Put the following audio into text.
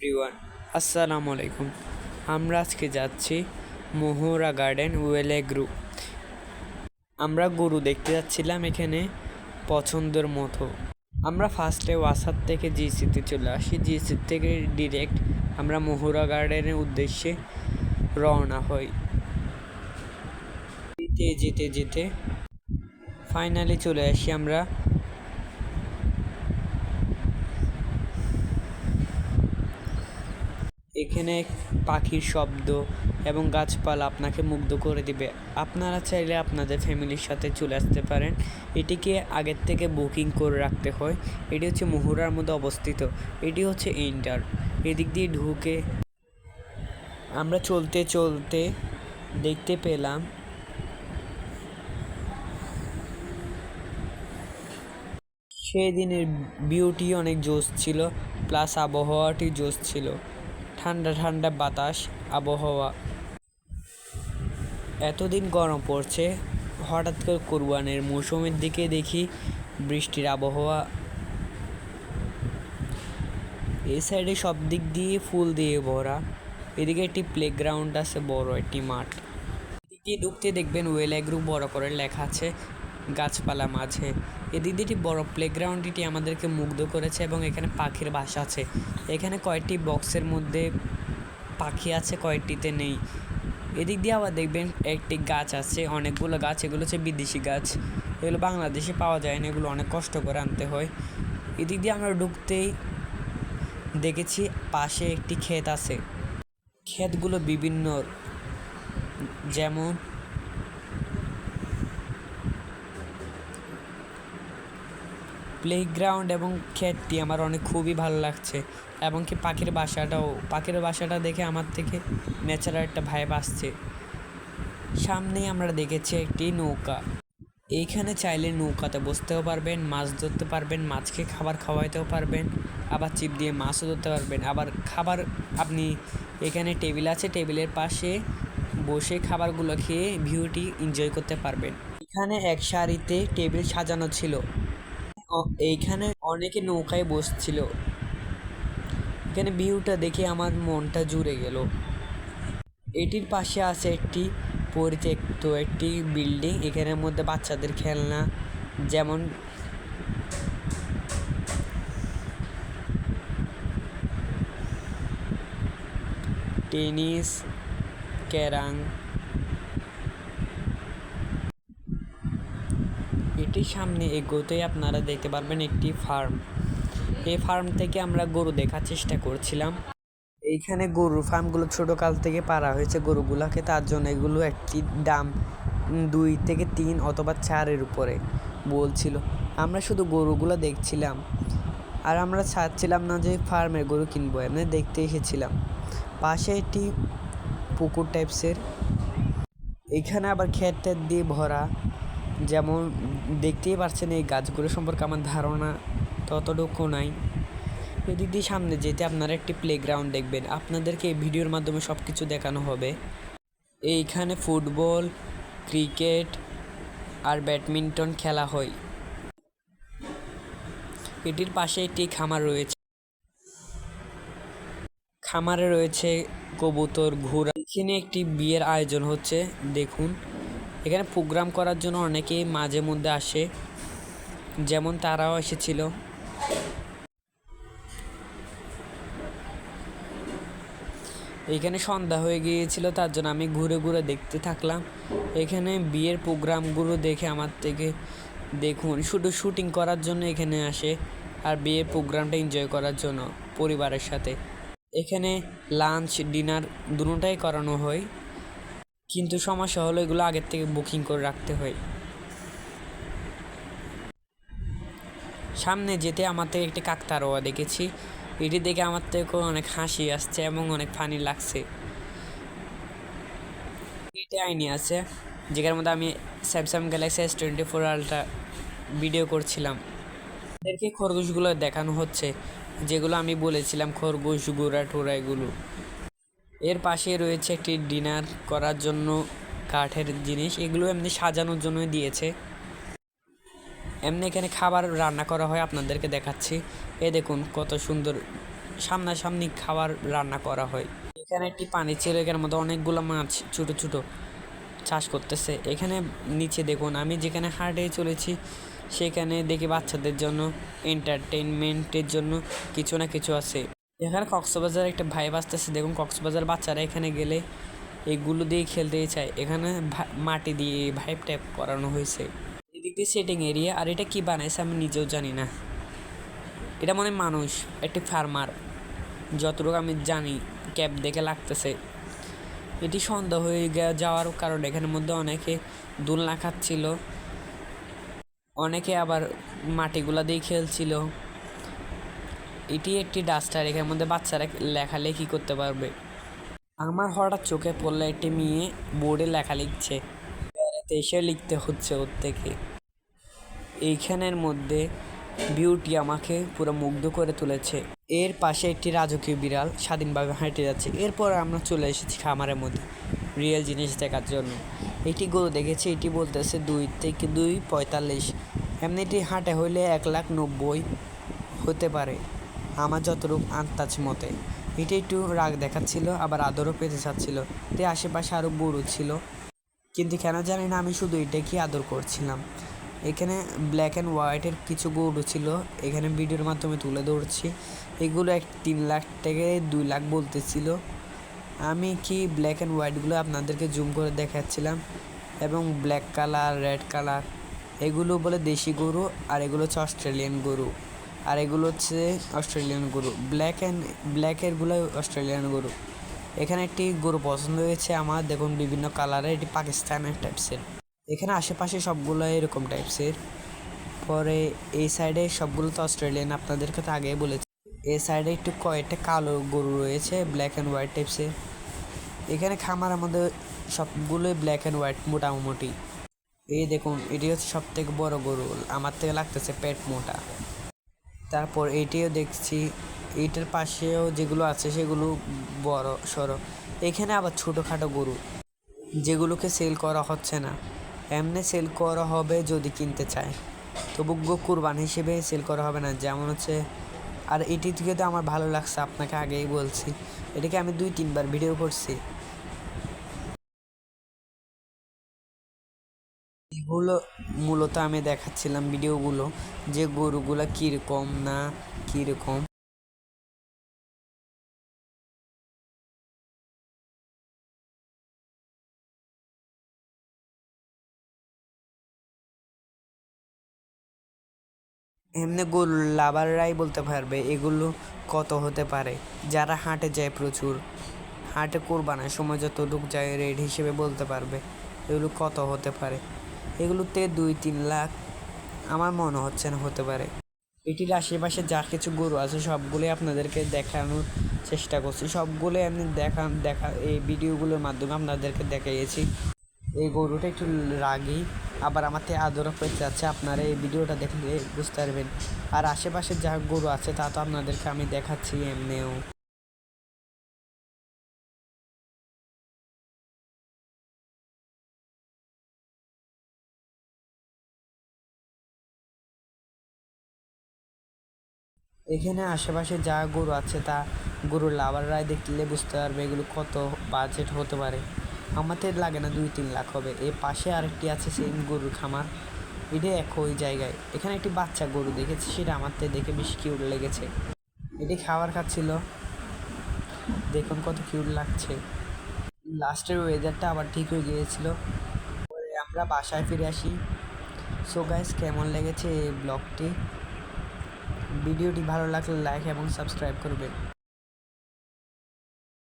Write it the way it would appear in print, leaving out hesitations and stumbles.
Everyone, আসসালামু আলাইকুম। আমরা আজকে যাচ্ছি মহুরা গার্ডেন ওয়েলে গ্রুপ। আমরা গরু দেখতে যাচ্ছিলাম এখানে পছন্দের মতো। আমরা ফার্স্টে ওয়াসার থেকে জিসিতে চলে আসি। জিসি থেকে ডিরেক্ট আমরা মহুরা গার্ডেনের উদ্দেশ্যে রওনা হই। যেতে যেতে ফাইনালি চলে আসি আমরা এখানে। পাখির শব্দ এবং গাছপালা আপনাকে মুগ্ধ করে দিবে। আপনারা চাইলে আপনাদের ফ্যামিলির সাথে চলে আসতে পারেন। এটিকে আগের থেকে বুকিং করে রাখতে হয়। এটি হচ্ছে মহুরার মধ্যে অবস্থিত। এটি হচ্ছে এন্টার। এদিক দিয়ে ঢুকে আমরা চলতে চলতে দেখতে পেলাম সেদিনের বিউটি অনেক জোশ ছিল, প্লাস আবহাওয়াটি জোশ ছিল। ঠান্ডা ঠান্ডা বাতাস আবহাওয়া। এতদিন গরম পড়ছে, হঠাৎ করে কোরবানির মৌসুমের দিকে দেখি বৃষ্টির আবহাওয়া। এই সাইডে সব দিক দিয়ে ফুল দিয়ে ভরা। এদিকে একটি প্লেগ্রাউন্ড আছে, বড় একটি মাঠ। এদিক দিয়ে ঢুকতে দেখবেন ওয়েল গ্রুপ বড় করে লেখা আছে গাছপালা মাঝে। এদিক দিয়ে বড় প্লেগ্রাউন্ডটি আমাদেরকে মুগ্ধ করেছে এবং এখানে পাখির বাসা আছে। এখানে কয়েকটি বক্সের মধ্যে পাখি আছে, কয়েকটিতে নেই। এদিক দিয়ে আবার দেখবেন একটি গাছ আছে, অনেকগুলো গাছ। এগুলো হচ্ছে বিদেশি গাছ, এগুলো বাংলাদেশে পাওয়া যায় না, এগুলো অনেক কষ্ট করে আনতে হয়। এদিক দিয়ে আমরা ঢুকতেই দেখেছি পাশে একটি ক্ষেত আছে। ক্ষেতগুলো বিভিন্ন, যেমন প্লেগ্রাউন্ড এবং ক্ষেতটি আমার খুবই ভালো লাগছে। এবং কি পাখির বাসাটা দেখে আমার থেকে ন্যাচারাল একটা ভাইব আসছে। সামনেই আমরা দেখেছি একটি নৌকা। এইখানে চাইলে নৌকাতে বসতেও পারবেন, মাছ ধরতে পারবেন, মাছকে খাবার খাওয়াইতেও পারবেন, আবার ছিপ দিয়ে মাছও ধরতে পারবেন। আবার খাবার আপনি এখানে টেবিল আছে, টেবিলের পাশে বসে খাবারগুলো খেয়ে ভিউটি এনজয় করতে পারবেন। এখানে এক সারিতে টেবিল সাজানো ছিল। এইখানে অনেকে নৌকায় বসছিল। এখানে ভিউটা দেখে আমার মনটা জুড়ে গেল। এটির পাশে আছে একটি পরিত্যক্ত একটি বিল্ডিং। এখানের মধ্যে বাচ্চাদের খেলনা, যেমন টেনিস, ক্যারাম। এটির সামনে এগোতেই আপনারা দেখতে পারবেন একটি ফার্ম। এই ফার্ম থেকে আমরা গরু দেখার চেষ্টা করছিলাম। এইখানে গরুর ফার্মগুলো ছোটোকাল থেকে পারা হয়েছে গরুগুলাকে, তার জন্য এগুলো একটি দাম 2 থেকে 3 অথবা 4-এর উপরে বলছিল। আমরা শুধু গরুগুলো দেখছিলাম, আর আমরা চাচ্ছিলাম না যে ফার্মের গরু কিনবো, এমনি দেখতে এসেছিলাম। পাশে একটি পুকুর টাইপসের। এখানে আবার ক্ষেত দিয়ে ভরা, যেমন দেখতেই পাচ্ছেন। এই গাছগুলো সম্পর্কে আমার ধারণা ততটুকু নাই। এদিক দিয়ে সামনে যেতে আপনারা একটি প্লেগ্রাউন্ড দেখবেন। আপনাদেরকে এই ভিডিওর মাধ্যমে সব কিছু দেখানো হবে। এইখানে ফুটবল, ক্রিকেট আর ব্যাডমিন্টন খেলা হয়। এটির পাশে একটি খামার রয়েছে। খামারে রয়েছে কবুতর, ঘোড়া। এখানে একটি বিয়ের আয়োজন হচ্ছে, দেখুন। এখানে প্রোগ্রাম করার জন্য অনেকেই মাঝে মধ্যে আসে, যেমন তারাও এসেছিল। এখানে সন্ধ্যা হয়ে গিয়েছিল, তার জন্য আমি ঘুরে ঘুরে দেখতে থাকলাম। এখানে বিয়ের প্রোগ্রামগুলো দেখে আমার থেকে, দেখুন, শুধু শুটিং করার জন্য এখানে আসে, আর বিয়ের প্রোগ্রামটা এনজয় করার জন্য পরিবারের সাথে। এখানে লাঞ্চ, ডিনার দুটোটাই করানো হয়, কিন্তু সমস্যা হলো এগুলো আগের থেকে বুকিং করে রাখতে হয়। সামনে যেতে আমার থেকে একটি কাকতাড়ুয়া দেখেছি। এটি দেখে আমার থেকে অনেক হাসি আসছে এবং অনেক ফানি লাগছে। এটি আইনি আছে, যেটার মধ্যে আমি Samsung Galaxy S24 ultra video করছিলাম। এদেরকে খরগোশগুলো দেখানো হচ্ছে, যেগুলো আমি বলেছিলাম, খরগোশ, গোড়া টোড়া এগুলো। এর পাশে রয়েছে একটি ডিনার করার জন্য কাঠের জিনিস। এগুলো এমনি সাজানোর জন্য দিয়েছে। এমনি এখানে খাবার রান্না করা হয়, আপনাদেরকে দেখাচ্ছি। দেখুন কত সুন্দর সামনাসামনি খাবার রান্না করা হয়। এখানে একটি পানি ছিল, এখানের মধ্যে অনেকগুলো মাছ ছোট ছোট চাষ করতেছে। এখানে নিচে দেখুন, আমি যেখানে হাটে চলেছি সেখানে দেখি বাচ্চাদের জন্য এন্টারটেনমেন্টের জন্য কিছু না কিছু আছে। এখানে কক্সবাজার একটা ভাইব আসতেছে। দেখুন কক্সবাজার বাচ্চারা এখানে গেলে এগুলো দিয়ে খেলতেই চায়। এখানে মাটি দিয়ে ভাইব টাইপ করানো হয়েছে। এদিক দিয়ে সেটিং এরিয়া। আর এটা কি বানাইছে আমি নিজেও জানি না। এটা মনে মানুষ, একটি ফার্মার, যতটুকু আমি জানি ক্যাব দেখে লাগতেছে। এটি সন্ধ্যা হয়ে যাওয়ার কারণে এখানের মধ্যে অনেকে দোলনা খাচ্ছিল, অনেকে আবার মাটিগুলা দিয়ে খেলছিল। এটি একটি ডাস্টার, এখানের মধ্যে বাচ্চারা লেখালেখি করতে পারবে। আমার হঠাৎ চোখে পড়লো একটি মেয়ে বোর্ডে লেখা লিখছে, বেড়াতে এসে লিখতে হচ্ছে ওর থেকে। এইখানের মধ্যে বিউটি আমাকে পুরো মুগ্ধ করে তুলেছে। এর পাশে একটি রাজকীয় বিড়াল স্বাধীনভাবে হেঁটে যাচ্ছে। এরপর আমরা চলে এসেছি খামারের মধ্যে রিয়েল জিনিস দেখার জন্য। এটি গরু দেখেছি, এটি বলতেছে 2 থেকে 2.45। এমনিটি হাঁটে হইলে 1,90,000 হতে পারে আমার যতটুকু আন্দাজ মতে। এটি একটু রাগ দেখাচ্ছিল, আবার আদরও পেতে চাচ্ছিল। তাই আশেপাশে আরও গরু ছিল, কিন্তু কেন জানি না আমি শুধু এটাকেই আদর করছিলাম। এখানে ব্ল্যাক অ্যান্ড হোয়াইটের কিছু গরু ছিল, এখানে ভিডিওর মাধ্যমে তুলে ধরছি। এগুলো 3 লাখ থেকে 2 লাখ বলতেছিল। আমি কি ব্ল্যাক অ্যান্ড হোয়াইটগুলো আপনাদেরকে জুম করে দেখাচ্ছিলাম, এবং ব্ল্যাক কালার, রেড কালার এগুলো বলে দেশি গরু, আর এগুলো হচ্ছে অস্ট্রেলিয়ান গরু, আর এগুলো হচ্ছে অস্ট্রেলিয়ান গরু। ব্ল্যাকেরগুলো অস্ট্রেলিয়ান গরু। এখানে একটি গরু পছন্দ হয়েছে আমার, দেখুন বিভিন্ন কালারের, এটি পাকিস্তানের টাইপসের। এখানে আশেপাশে সবগুলো এরকম টাইপসের। পরে এই সাইডে সবগুলো তো অস্ট্রেলিয়ান, আপনাদেরকে তো আগেই বলেছি। এই সাইডে একটু কয়েকটা কালো গরু রয়েছে ব্ল্যাক অ্যান্ড হোয়াইট টাইপসের। এখানে খামারের মধ্যে সবগুলোই ব্ল্যাক অ্যান্ড হোয়াইট মোটামুটি। এই দেখুন, এটি হচ্ছে সব থেকে বড় গরু, আমার থেকে লাগতেছে পেট মোটা। তারপর এইটিও দেখছি, এইটার পাশেও যেগুলো আছে সেগুলো বড় সড়ো। এখানে আবার ছোটোখাটো গরু যেগুলোকে সেল করা হচ্ছে না, এমনি সেল করা হবে যদি কিনতে চায়, তবু কুরবান হিসেবে সেল করা হবে না। যেমন হচ্ছে, আর এটি থেকে তো আমার ভালো লাগছে, আপনাকে আগেই বলছি, এটাকে আমি 2-3 বার ভিডিও করছি। এগুলো মূলত আমি দেখাচ্ছিলাম ভিডিওগুলো, যে গরুগুলো কীরকম না কীরকম। এমনি গরু লাভাররাই বলতে পারবে এগুলো কত হতে পারে, যারা হাটে যায় প্রচুর, হাটে কোরবানের সময় যতটুকু যায় রেট হিসেবে বলতে পারবে এগুলো কত হতে পারে। এগুলোতে 2-3 লাখ আমার মনে হচ্ছে না হতে পারে। এটির আশেপাশে যা কিছু গরু আছে সবগুলোই আপনাদেরকে দেখানোর চেষ্টা করছি, সবগুলো এমনি দেখা এই ভিডিওগুলোর মাধ্যমে আপনাদেরকে দেখিয়েছি। এই গরুটা একটু রাগী, আবার আমার থেকে আদরও পেতে যাচ্ছে, আপনারা এই ভিডিওটা দেখলে বুঝতে পারবেন। আর আশেপাশে যা গরু আছে তা তো আপনাদেরকে আমি দেখাচ্ছি এমনিও। এখানে আশেপাশে যা গরু আছে তা গরুর লাভাররাই দেখলে বুঝতে পারবে এগুলো কত বাজেট হতে পারে। আমাদের লাগে না 2-3 লাখ হবে। এর পাশে আরেকটি আছে সেম গরুর খামার, এটা একই জায়গায়। এখানে একটি বাচ্চা গরু দেখেছি, সেটা আমার থেকে দেখে বেশ কিউট লেগেছে। এটি খাবার খাচ্ছিল, দেখুন কত কিউট লাগছে। লাস্টের ওয়েদারটা আবার ঠিক হয়ে গিয়েছিল। পরে আমরা বাসায় ফিরে আসি। সো গাইস, কেমন লেগেছে এই ব্লগটি? ভিডিওটি ভালো লাগলে লাইক এবং সাবস্ক্রাইব করবেন।